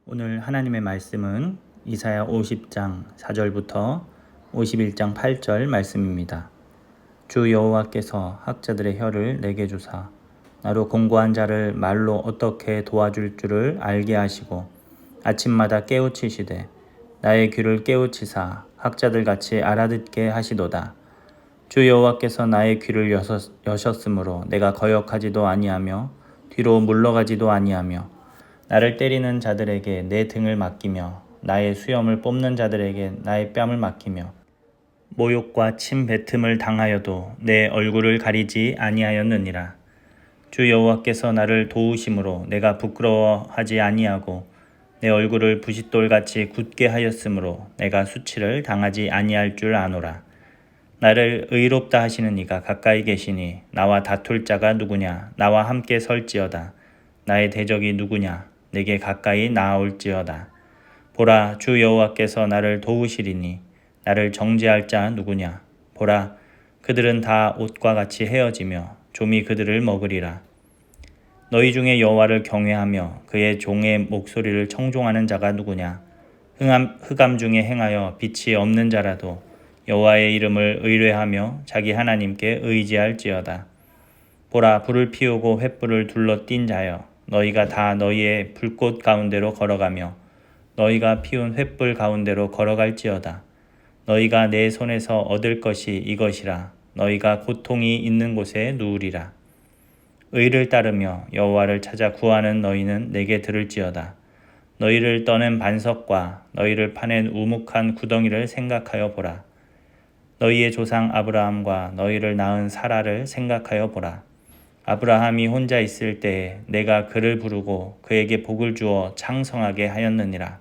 오늘 하나님의 말씀은 이사야 50장 4절부터 51장 8절 말씀입니다. 주 여호와께서 학자들의 혀를 내게 주사 나로 공고한 자를 말로 어떻게 도와줄 줄을 알게 하시고 아침마다 깨우치시되 나의 귀를 깨우치사 학자들같이 알아듣게 하시도다. 주 여호와께서 나의 귀를 여셨으므로 내가 거역하지도 아니하며 뒤로 물러가지도 아니하며 나를 때리는 자들에게 내 등을 맡기며 나의 수염을 뽑는 자들에게 나의 뺨을 맡기며 모욕과 침 뱉음을 당하여도 내 얼굴을 가리지 아니하였느니라. 주 여호와께서 나를 도우심으로 내가 부끄러워하지 아니하고 내 얼굴을 부싯돌같이 굳게 하였으므로 내가 수치를 당하지 아니할 줄 아노라. 나를 의롭다 하시는 이가 가까이 계시니 나와 다툴 자가 누구냐? 나와 함께 설지어다. 나의 대적이 누구냐? 내게 가까이 나아올지어다. 보라, 주 여호와께서 나를 도우시리니 나를 정죄할 자 누구냐? 보라, 그들은 다 옷과 같이 헤어지며 좀이 그들을 먹으리라. 너희 중에 여호와를 경외하며 그의 종의 목소리를 청종하는 자가 누구냐? 흑암 중에 행하여 빛이 없는 자라도 여호와의 이름을 의뢰하며 자기 하나님께 의지할지어다. 보라, 불을 피우고 횃불을 둘러 띈 자여, 너희가 다 너희의 불꽃 가운데로 걸어가며 너희가 피운 횃불 가운데로 걸어갈지어다. 너희가 내 손에서 얻을 것이 이것이라. 너희가 고통이 있는 곳에 누우리라. 의를 따르며 여호와를 찾아 구하는 너희는 내게 들을지어다. 너희를 떠낸 반석과 너희를 파낸 우묵한 구덩이를 생각하여 보라. 너희의 조상 아브라함과 너희를 낳은 사라를 생각하여 보라. 아브라함이 혼자 있을 때에 내가 그를 부르고 그에게 복을 주어 창성하게 하였느니라.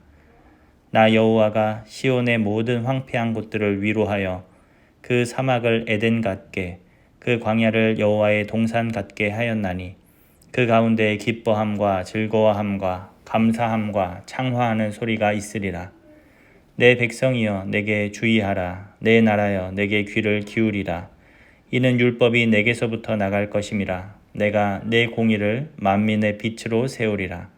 나 여호와가 시온의 모든 황폐한 곳들을 위로하여 그 사막을 에덴 같게 그 광야를 여호와의 동산 같게 하였나니 그 가운데에 기뻐함과 즐거워함과 감사함과 창화하는 소리가 있으리라. 내 백성이여 내게 주의하라. 내 나라여 내게 귀를 기울이라. 이는 율법이 내게서부터 나갈 것임이라. 내가 내 공의를 만민의 빛으로 세우리라.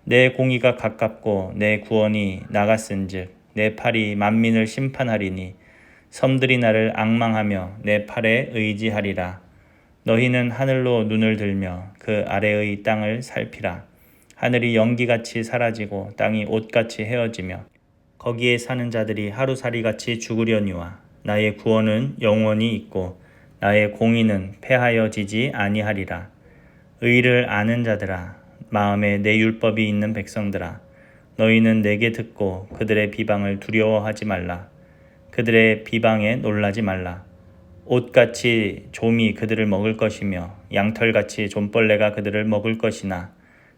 내 공의가 가깝고 내 구원이 나갔은즉 내 팔이 만민을 심판하리니 섬들이 나를 앙망하며 내 팔에 의지하리라. 너희는 하늘로 눈을 들며 그 아래의 땅을 살피라. 하늘이 연기같이 사라지고 땅이 옷같이 헤어지며 거기에 사는 자들이 하루살이같이 죽으려니와 나의 구원은 영원히 있고 나의 공의는 패하여지지 아니하리라. 의를 아는 자들아, 마음에 내 율법이 있는 백성들아, 너희는 내게 듣고 그들의 비방을 두려워하지 말라. 그들의 비방에 놀라지 말라. 옷같이 좀이 그들을 먹을 것이며 양털같이 좀벌레가 그들을 먹을 것이나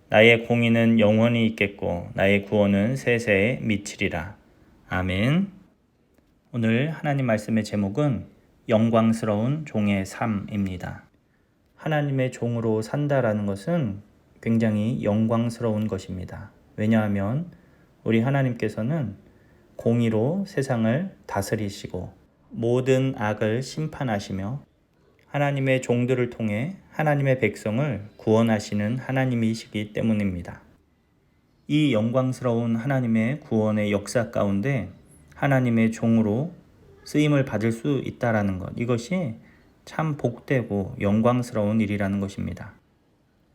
나의 공의는 영원히 있겠고 나의 구원은 세세에 미치리라. 아멘. 오늘 하나님 말씀의 제목은 영광스러운 종의 삶입니다. 하나님의 종으로 산다라는 것은 굉장히 영광스러운 것입니다. 왜냐하면 우리 하나님께서는 공의로 세상을 다스리시고 모든 악을 심판하시며 하나님의 종들을 통해 하나님의 백성을 구원하시는 하나님이시기 때문입니다. 이 영광스러운 하나님의 구원의 역사 가운데 하나님의 종으로 쓰임을 받을 수 있다라는 것, 이것이 참 복되고 영광스러운 일이라는 것입니다.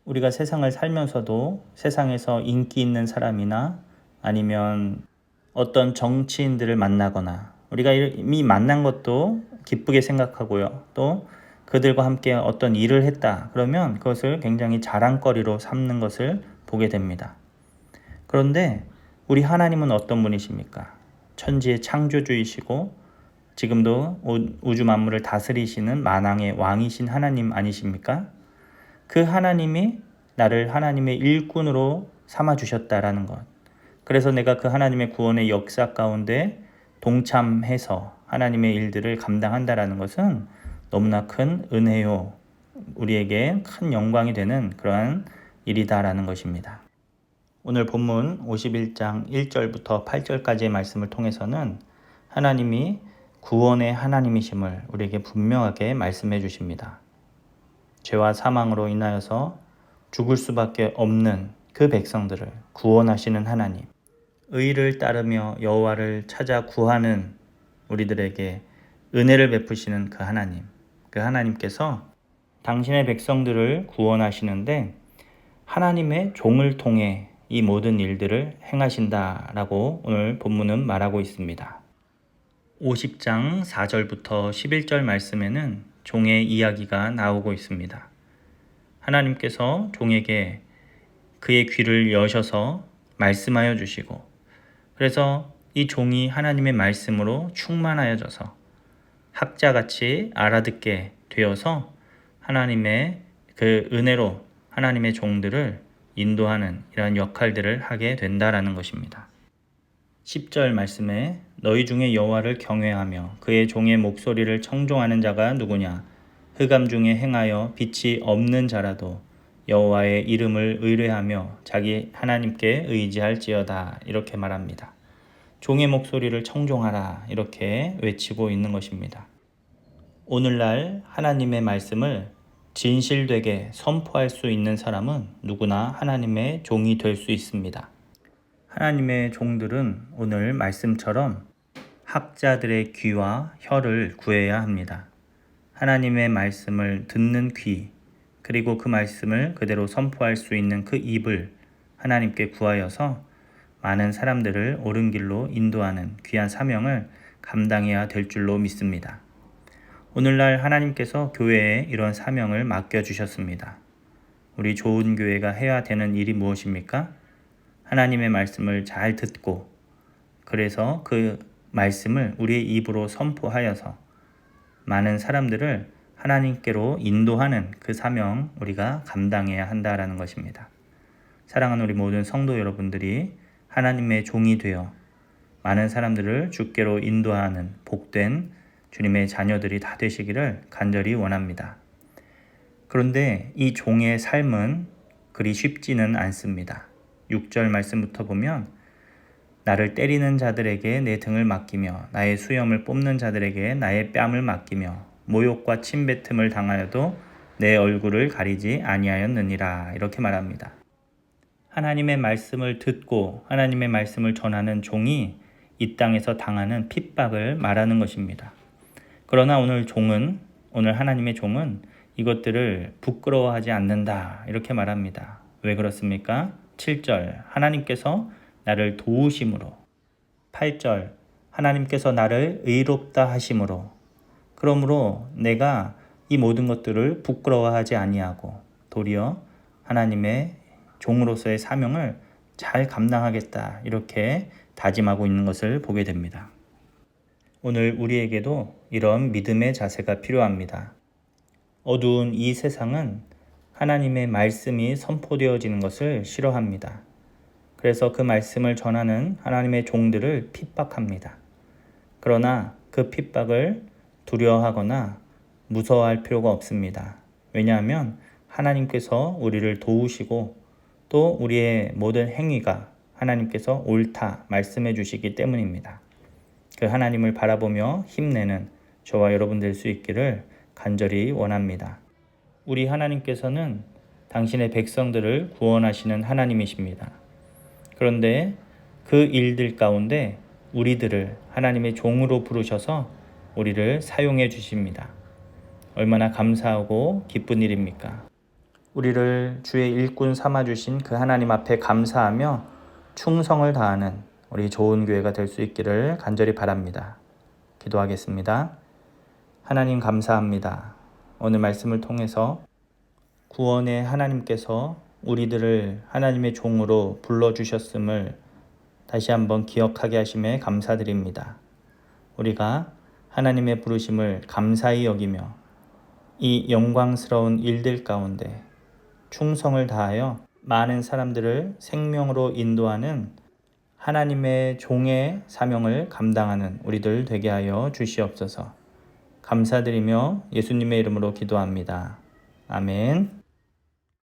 우리가 세상을 살면서도 세상에서 인기 있는 사람이나 아니면 어떤 정치인들을 만나거나 우리가 이미 만난 것도 기쁘게 생각하고요. 또 그들과 함께 어떤 일을 했다 그러면 그것을 굉장히 자랑거리로 삼는 것을 보게 됩니다. 그런데 우리 하나님은 어떤 분이십니까? 천지의 창조주이시고 지금도 우주 만물을 다스리시는 만왕의 왕이신 하나님 아니십니까? 그 하나님이 나를 하나님의 일꾼으로 삼아주셨다라는 것. 그래서 내가 그 하나님의 구원의 역사 가운데 동참해서 하나님의 일들을 감당한다라는 것은 너무나 큰 은혜요. 우리에게 큰 영광이 되는 그러한 일이다라는 것입니다. 오늘 본문 51장 1절부터 8절까지의 말씀을 통해서는 하나님이 구원의 하나님이심을 우리에게 분명하게 말씀해 주십니다. 죄와 사망으로 인하여서 죽을 수밖에 없는 그 백성들을 구원하시는 하나님, 의를 따르며 여호와를 찾아 구하는 우리들에게 은혜를 베푸시는 그 하나님, 그 하나님께서 당신의 백성들을 구원하시는데 하나님의 종을 통해 이 모든 일들을 행하신다라고 오늘 본문은 말하고 있습니다. 50장 4절부터 11절 말씀에는 종의 이야기가 나오고 있습니다. 하나님께서 종에게 그의 귀를 여셔서 말씀하여 주시고, 그래서 이 종이 하나님의 말씀으로 충만하여져서 학자같이 알아듣게 되어서 하나님의 그 은혜로 하나님의 종들을 인도하는 이러한 역할들을 하게 된다라는 것입니다. 10절 말씀에 너희 중에 여호와를 경외하며 그의 종의 목소리를 청종하는 자가 누구냐? 흑암 중에 행하여 빛이 없는 자라도 여호와의 이름을 의뢰하며 자기 하나님께 의지할지어다, 이렇게 말합니다. 종의 목소리를 청종하라, 이렇게 외치고 있는 것입니다. 오늘날 하나님의 말씀을 진실되게 선포할 수 있는 사람은 누구나 하나님의 종이 될 수 있습니다. 하나님의 종들은 오늘 말씀처럼 학자들의 귀와 혀를 구해야 합니다. 하나님의 말씀을 듣는 귀, 그리고 그 말씀을 그대로 선포할 수 있는 그 입을 하나님께 구하여서 많은 사람들을 옳은 길로 인도하는 귀한 사명을 감당해야 될 줄로 믿습니다. 오늘날 하나님께서 교회에 이런 사명을 맡겨주셨습니다. 우리 좋은 교회가 해야 되는 일이 무엇입니까? 하나님의 말씀을 잘 듣고, 그래서 그 말씀을 우리의 입으로 선포하여서 많은 사람들을 하나님께로 인도하는 그 사명 우리가 감당해야 한다라는 것입니다. 사랑하는 우리 모든 성도 여러분들이 하나님의 종이 되어 많은 사람들을 주께로 인도하는 복된 주님의 자녀들이 다 되시기를 간절히 원합니다. 그런데 이 종의 삶은 그리 쉽지는 않습니다. 6절 말씀부터 보면 나를 때리는 자들에게 내 등을 맡기며 나의 수염을 뽑는 자들에게 나의 뺨을 맡기며 모욕과 침뱉음을 당하여도 내 얼굴을 가리지 아니하였느니라, 이렇게 말합니다. 하나님의 말씀을 듣고 하나님의 말씀을 전하는 종이 이 땅에서 당하는 핍박을 말하는 것입니다. 그러나 오늘 하나님의 종은 이것들을 부끄러워하지 않는다, 이렇게 말합니다. 왜 그렇습니까? 7절 하나님께서 나를 도우심으로, 8절 하나님께서 나를 의롭다 하심으로, 그러므로 내가 이 모든 것들을 부끄러워하지 아니하고 도리어 하나님의 종으로서의 사명을 잘 감당하겠다, 이렇게 다짐하고 있는 것을 보게 됩니다. 오늘 우리에게도 이런 믿음의 자세가 필요합니다. 어두운 이 세상은 하나님의 말씀이 선포되어지는 것을 싫어합니다. 그래서 그 말씀을 전하는 하나님의 종들을 핍박합니다. 그러나 그 핍박을 두려워하거나 무서워할 필요가 없습니다. 왜냐하면 하나님께서 우리를 도우시고 또 우리의 모든 행위가 하나님께서 옳다 말씀해 주시기 때문입니다. 그 하나님을 바라보며 힘내는 저와 여러분 될 수 있기를 간절히 원합니다. 우리 하나님께서는 당신의 백성들을 구원하시는 하나님이십니다. 그런데 그 일들 가운데 우리들을 하나님의 종으로 부르셔서 우리를 사용해 주십니다. 얼마나 감사하고 기쁜 일입니까? 우리를 주의 일꾼 삼아주신 그 하나님 앞에 감사하며 충성을 다하는 우리 좋은 교회가 될 수 있기를 간절히 바랍니다. 기도하겠습니다. 하나님 감사합니다. 오늘 말씀을 통해서 구원의 하나님께서 우리들을 하나님의 종으로 불러주셨음을 다시 한번 기억하게 하심에 감사드립니다. 우리가 하나님의 부르심을 감사히 여기며 이 영광스러운 일들 가운데 충성을 다하여 많은 사람들을 생명으로 인도하는 하나님의 종의 사명을 감당하는 우리들 되게 하여 주시옵소서. 감사드리며 예수님의 이름으로 기도합니다. 아멘.